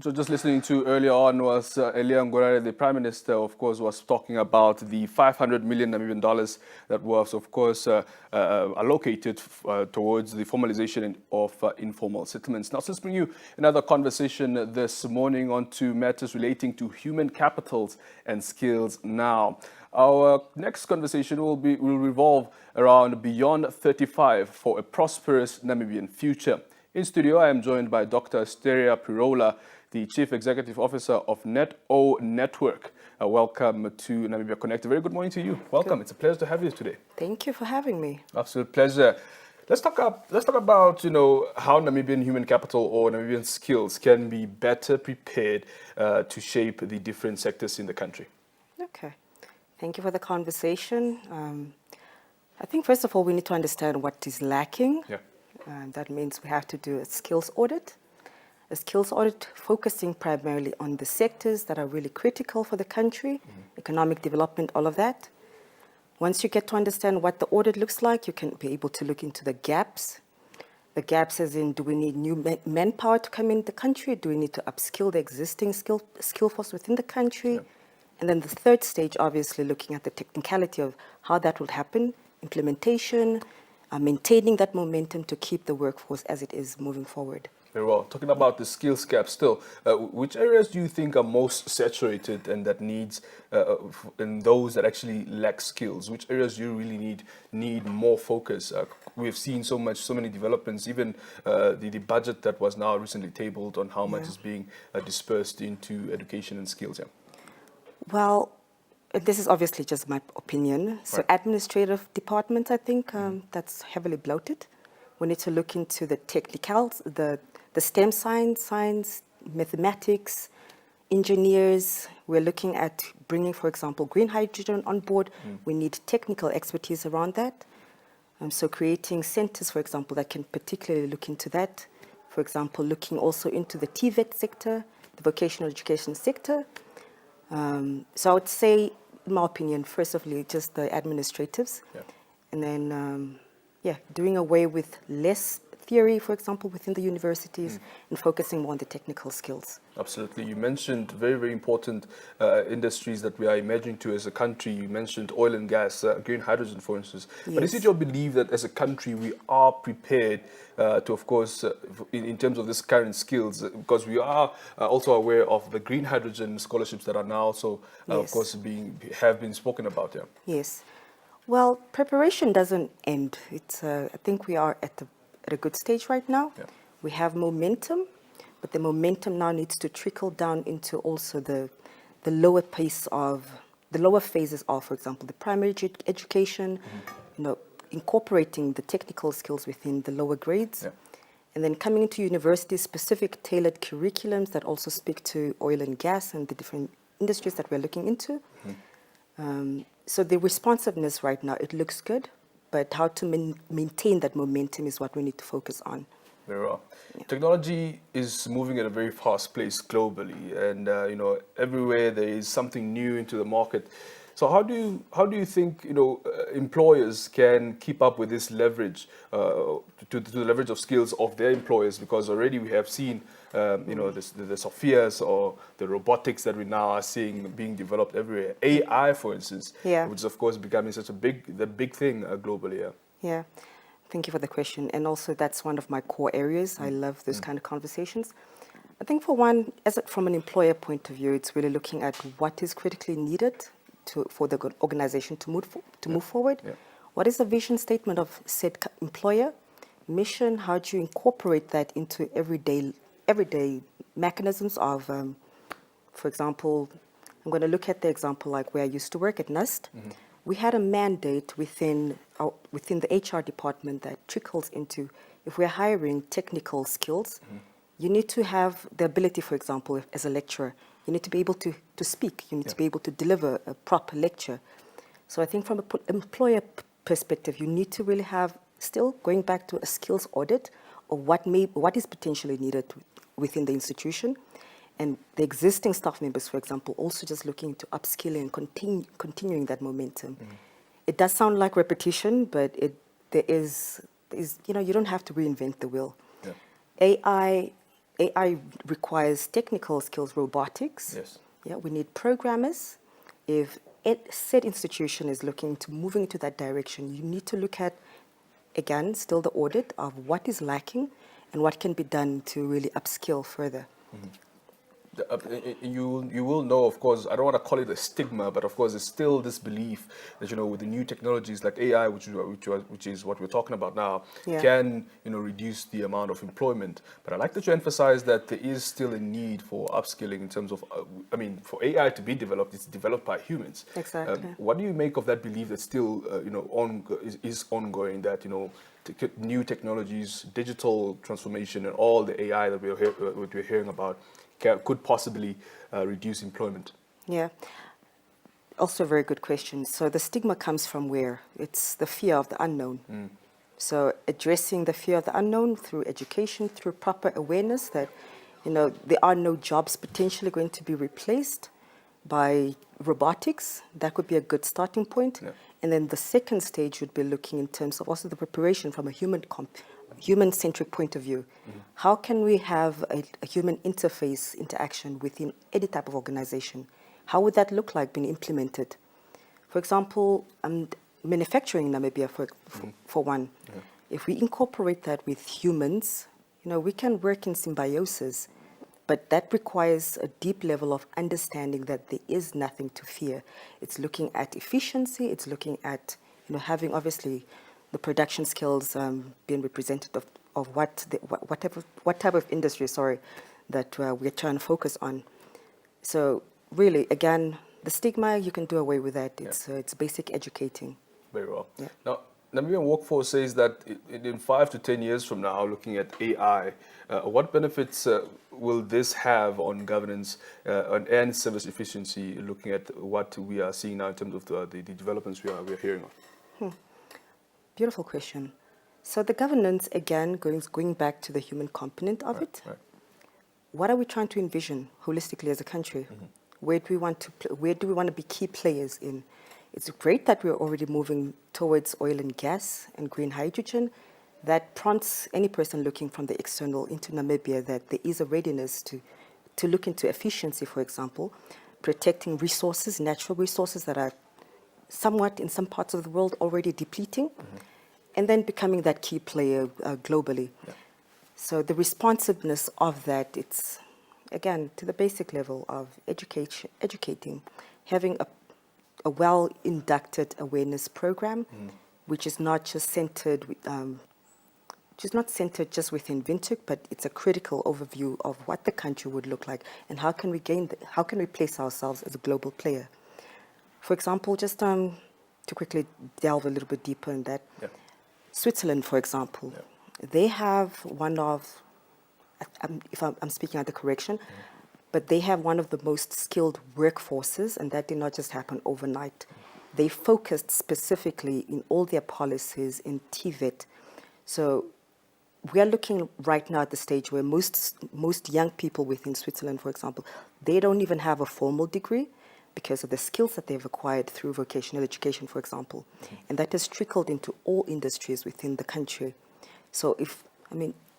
So just listening to earlier on was Elia Ngorare, the Prime Minister, of course, was talking about the 500 million Namibian dollars that was, of course, allocated towards the formalization of informal settlements. Now, let's bring you another conversation this morning on to matters relating to human capitals and skills now. Our next conversation will revolve around Beyond 35 for a prosperous Namibian future. In studio, I am joined by Dr Asteria Pirola, the Chief Executive Officer of NetO Network. Welcome to Namibia Connects. Very good morning to you. Welcome. It's a pleasure to have you today. Thank you for having me. Absolute pleasure. Let's talk about how Namibian human capital or Namibian skills can be better prepared to shape the different sectors in the country. Okay. Thank you for the conversation. I think first of all we need to understand what is lacking. Yeah. That means we have to do a skills audit. A skills audit focusing primarily on the sectors that are really critical for the country, economic development, all of that. Once you get to understand what the audit looks like, you can be able to look into the gaps. The gaps as in, do we need new manpower to come in the country? Do we need to upskill the existing skill force within the country? Yeah. And then the third stage, obviously looking at the technicality of how that will happen, implementation, maintaining that momentum to keep the workforce as it is moving forward. Very well. Talking about the skills gap still, which areas do you think are most saturated and that needs, and those that actually lack skills? Which areas do you really need more focus? We've seen so many developments, even the budget that was now recently tabled on how much is being dispersed into education and skills. Yeah. Well, this is obviously just my opinion. So Right. administrative departments, I think, that's heavily bloated. We need to look into the technicals, the STEM science, mathematics, engineers. We're looking at bringing, for example, green hydrogen on board. We need technical expertise around that. So creating centers, for example, that can particularly look into that. For example, looking also into the TVET sector, the vocational education sector. So I would say, in my opinion, first of all, just the administratives. Yeah. And then, doing away with less theory, for example, within the universities and focusing more on the technical skills. Absolutely. You mentioned very, very important industries that we are emerging to as a country. You mentioned oil and gas, green hydrogen, for instance. Yes. But is it your belief that as a country we are prepared to, of course, in terms of this current skills, because we are also aware of the green hydrogen scholarships that are now also, of Yes. course, have been spoken about. Yeah. Yes. Well, preparation doesn't end. It's, I think we are at a good stage right now. Yeah. We have momentum, but the momentum now needs to trickle down into also the lower phases of, for example, the primary education, incorporating the technical skills within the lower grades. Yeah. And then coming into university-specific tailored curriculums that also speak to oil and gas and the different industries that we're looking into. So the responsiveness right now, it looks good, but how to maintain that momentum is what we need to focus on. Very well. Yeah. Technology is moving at a very fast pace globally, and everywhere there is something new into the market. So how do you think employers can keep up with this leverage, to the leverage of skills of their employers? Because already we have seen the Sophias or the robotics that we now are seeing being developed everywhere. AI, for instance, which is of course becoming such a big thing globally. Yeah. Yeah, thank you for the question. And also that's one of my core areas. I love those kind of conversations. I think for one, from an employer point of view, it's really looking at what is critically needed for the organization to move forward. Yeah. What is the vision statement of said employer? Mission, how do you incorporate that into everyday mechanisms of, for example, I'm going to look at the example like where I used to work at NUST. We had a mandate within the HR department that trickles into, if we're hiring technical skills, you need to have the ability, for example, as a lecturer, you need to be able to speak, you need to be able to deliver a proper lecture. So I think from an employer perspective, you need to really have, still going back to a skills audit of what is potentially needed within the institution. And the existing staff members, for example, also just looking to upskilling and continuing that momentum. It does sound like repetition, but there is you don't have to reinvent the wheel. Yeah. AI AI requires technical skills, robotics. Yes. Yeah, we need programmers. If said institution is looking to moving into that direction, you need to look at, again, still the audit of what is lacking and what can be done to really upskill further. You will know, of course, I don't want to call it a stigma, but of course, it's still this belief that, with the new technologies like AI, which is what we're talking about now, Yeah. can, reduce the amount of employment. But I like that you emphasize that there is still a need for upskilling in terms of, for AI to be developed, it's developed by humans. Exactly. What do you make of that belief that still, is ongoing, that, new technologies, digital transformation, and all the AI that we're hearing about could possibly reduce employment? Yeah. Also a very good question. So the stigma comes from where? It's the fear of the unknown. So addressing the fear of the unknown through education, through proper awareness that, there are no jobs potentially going to be replaced by robotics. That could be a good starting point. Yeah. And then the second stage would be looking in terms of also the preparation from a human-centric point of view. How can we have a human interface interaction within any type of organization? How would that look like being implemented? For example, manufacturing in Namibia, for one. Yeah. If we incorporate that with humans, we can work in symbiosis, but that requires a deep level of understanding that there is nothing to fear. It's looking at efficiency, it's looking at, having obviously the production skills being representative of what type of industry, that we're trying to focus on. So really, again, the stigma, you can do away with that. It's basic educating. Very well. Yeah. Now, Namibian Workforce says that in 5 to 10 years from now, looking at AI, what benefits will this have on governance and service efficiency, looking at what we are seeing now in terms of the developments we are hearing of? Beautiful question. So the governance, again, going back to the human component of it, Right. what are we trying to envision holistically as a country? Where do we want to be key players in? It's great that we're already moving towards oil and gas and green hydrogen. That prompts any person looking from the external into Namibia that there is a readiness to look into efficiency, for example, protecting resources, natural resources that are somewhat in some parts of the world already depleting, and then becoming that key player globally. Yeah. So the responsiveness of that, it's, again, to the basic level of educating, having a well-inducted awareness program, which is not just centered just within Windhoek, but it's a critical overview of what the country would look like and how can we place ourselves as a global player. For example, just to quickly delve a little bit deeper in that, Yeah. Switzerland, for example, they have one of, if I'm speaking under correction, but they have one of the most skilled workforces, and that did not just happen overnight. They focused specifically in all their policies in TVET. So we are looking right now at the stage where most young people within Switzerland, for example, they don't even have a formal degree because of the skills that they've acquired through vocational education, for example. And that has trickled into all industries within the country. So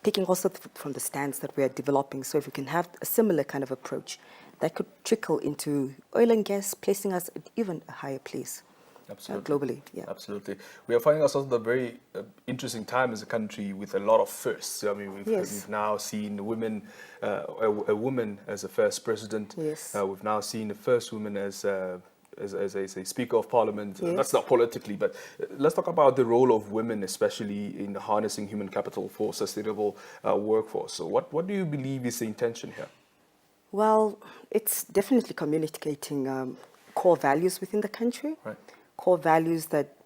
picking also from the stance that we are developing, so if we can have a similar kind of approach, that could trickle into oil and gas, placing us at even a higher place. Absolutely. Globally, yeah. Absolutely. We are finding ourselves at a very interesting time as a country with a lot of firsts. We've now seen women, a woman as a first president. Yes. We've now seen the first woman as a Speaker of Parliament. Yes. That's not politically, but let's talk about the role of women, especially in harnessing human capital for sustainable workforce. So what do you believe is the intention here? Well, it's definitely communicating core values within the country. Right. Core values that,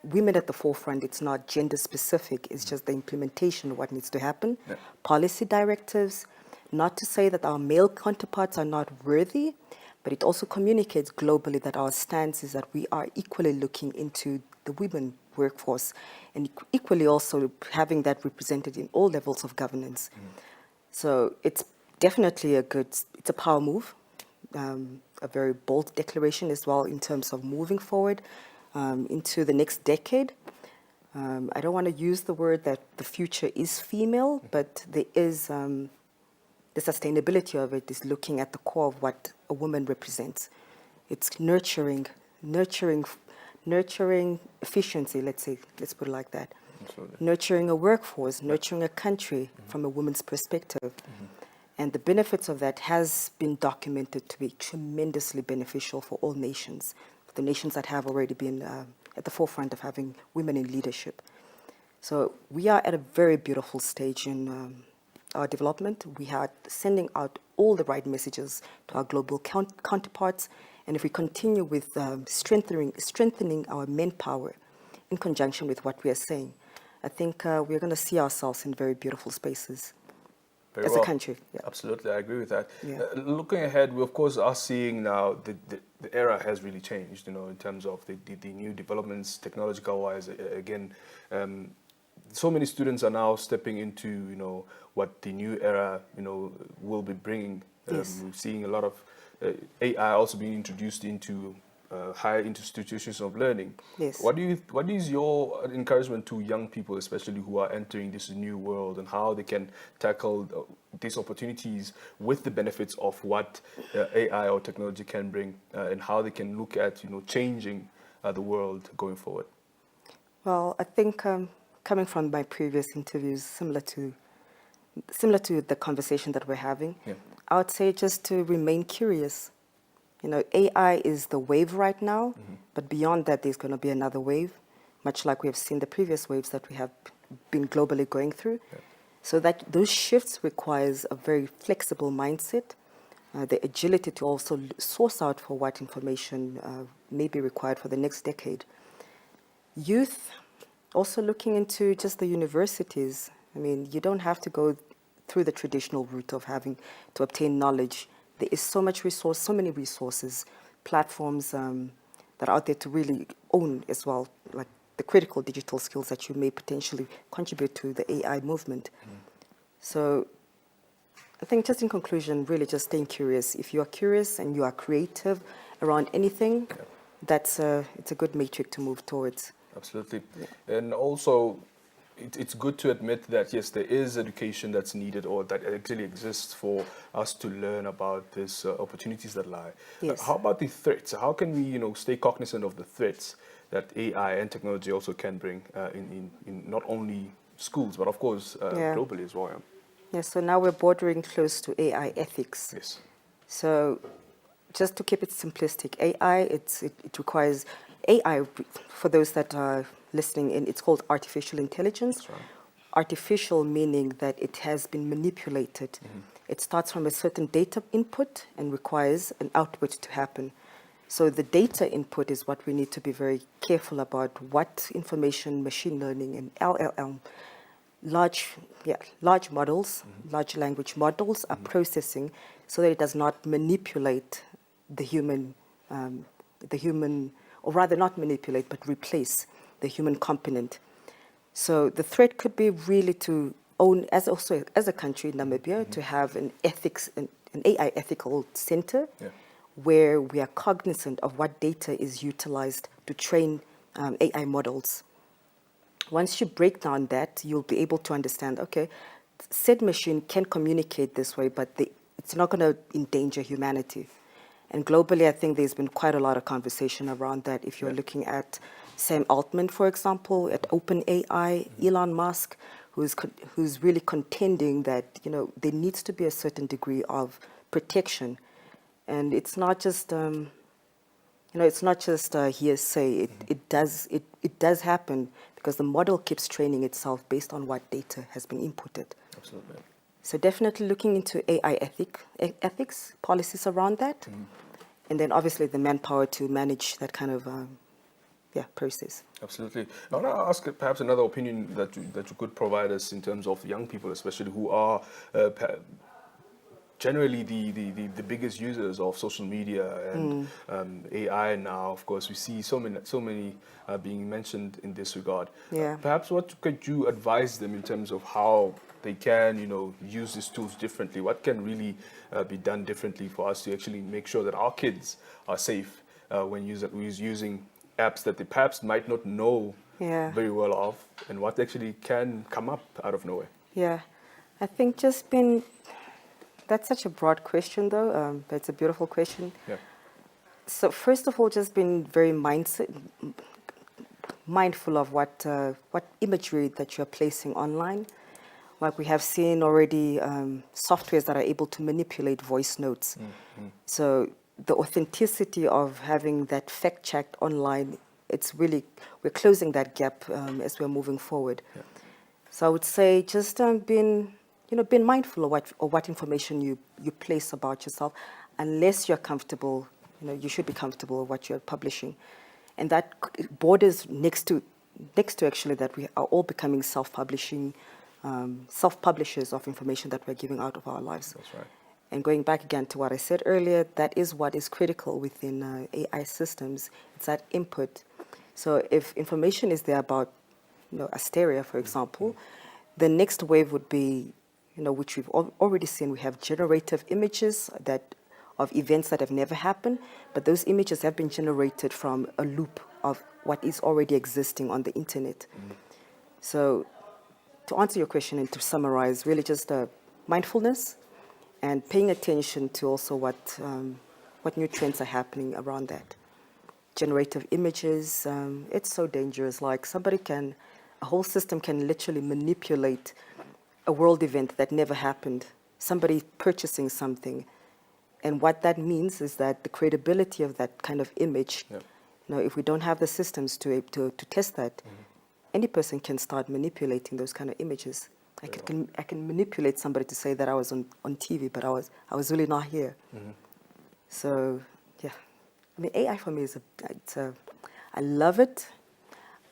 women at the forefront, it's not gender specific, it's just the implementation of what needs to happen. Yeah. Policy directives, not to say that our male counterparts are not worthy, but it also communicates globally that our stance is that we are equally looking into the women workforce and equally also having that represented in all levels of governance. So it's definitely it's a power move. A very bold declaration as well in terms of moving forward into the next decade. I don't want to use the word that the future is female, but there is the sustainability of it is looking at the core of what a woman represents. It's nurturing efficiency, let's put it like that. Absolutely. Nurturing a workforce, nurturing a country from a woman's perspective. And the benefits of that has been documented to be tremendously beneficial for all nations, the nations that have already been at the forefront of having women in leadership. So we are at a very beautiful stage in our development. We are sending out all the right messages to our global counterparts. And if we continue with strengthening our manpower in conjunction with what we are saying, I think we're going to see ourselves in very beautiful spaces. As a country. Yeah. Absolutely, I agree with that. Yeah. Looking ahead, we of course are seeing now the era has really changed, in terms of the new developments, technological wise. Again, so many students are now stepping into, what the new era, will be bringing. Yes. We're seeing a lot of AI also being introduced into higher institutions of learning. Yes. What is your encouragement to young people, especially who are entering this new world, and how they can tackle these opportunities with the benefits of what AI or technology can bring, and how they can look at changing the world going forward? Well, I think coming from my previous interviews, similar to the conversation that we're having, Yeah. I would say just to remain curious. AI is the wave right now, but beyond that, there's going to be another wave, much like we have seen the previous waves that we have been globally going through. Yeah. So that those shifts requires a very flexible mindset, the agility to also source out for what information may be required for the next decade. Youth, also looking into just the universities. I mean, you don't have to go through the traditional route of having to obtain knowledge. There is so many resources, platforms that are out there to really own as well, like the critical digital skills that you may potentially contribute to the AI movement. So I think just in conclusion, really just staying curious. If you are curious and you are creative around anything, it's a good metric to move towards. Absolutely. Yeah. And also, it's good to admit that, yes, there is education that's needed, or that actually exists for us to learn about these opportunities that lie. Yes. How about the threats? How can we, stay cognizant of the threats that AI and technology also can bring in not only schools, but of course globally as well? Yeah, so now we're bordering close to AI ethics. Yes. So just to keep it simplistic, AI, it requires AI, for those that are listening in, it's called artificial intelligence. That's right. Artificial meaning that it has been manipulated. It starts from a certain data input and requires an output to happen. So the data input is what we need to be very careful about, what information machine learning and LLM, large models, large language models are processing, so that it does not manipulate the human, or rather not manipulate, but replace the human component. So the threat could be really to own, as a country, Namibia, to have an AI ethical center, where we are cognizant of what data is utilized to train AI models. Once you break down that, you'll be able to understand, okay, said machine can communicate this way, but it's not going to endanger humanity. And globally, I think there's been quite a lot of conversation around that. If you're looking at Sam Altman, for example, at OpenAI, Elon Musk, who's really contending that there needs to be a certain degree of protection, and it's not just hearsay. It does happen because the model keeps training itself based on what data has been inputted. Absolutely. So definitely looking into AI ethics, policies around that, and then obviously the manpower to manage that kind of process. Absolutely. I want to ask perhaps another opinion that you could provide us in terms of young people, especially who are generally the biggest users of social media and AI now. Of course, we see so many being mentioned in this regard. Yeah. Perhaps what could you advise them in terms of how they can, use these tools differently? What can really be done differently for us to actually make sure that our kids are safe when using apps that they perhaps might not know very well of, and what actually can come up out of nowhere? Yeah, I think just being That's such a broad question, though. That's a beautiful question. Yeah. So first of all, just being very mindful of what imagery that you're placing online. Like we have seen already, softwares that are able to manipulate voice notes. So the authenticity of having that fact checked online, it's really, we're closing that gap as we're moving forward. Yeah. So I would say just being mindful of what information you place about yourself, unless you're comfortable. You should be comfortable with what you're publishing, and that borders next to actually that we are all becoming self-publishers of information that we're giving out of our lives. That's right. And going back again to what I said earlier, that is what is critical within AI systems. It's that input. So if information is there about, Asteria, for example, the next wave would be, which we've already seen, we have generative images of events that have never happened, but those images have been generated from a loop of what is already existing on the internet. So to answer your question and to summarize, really just mindfulness and paying attention to also what new trends are happening around that. Generative images, it's so dangerous. Like a whole system can literally manipulate a world event that never happened, somebody purchasing something. And what that means is that the credibility of that kind of image, if we don't have the systems to test that, any person can start manipulating those kind of images. I can manipulate somebody to say that I was on TV, but I was really not here. So, yeah. I mean, AI for me is I love it,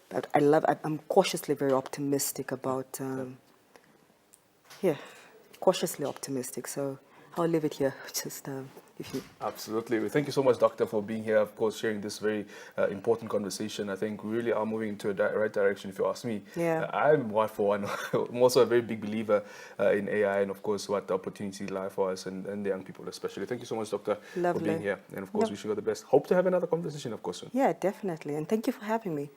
but I'm cautiously very optimistic about, cautiously optimistic. So I'll leave it here. Just if you. Absolutely. Well, thank you so much, Doctor, for being here, of course, sharing this very important conversation. I think we really are moving into the right direction, if you ask me. Yeah. I'm one for one. I'm also a very big believer in AI and, of course, what the opportunities lie for us and the young people especially. Thank you so much, Doctor, for being here. And, of course, wish you all the best. Hope to have another conversation, of course, soon. Yeah, definitely. And thank you for having me.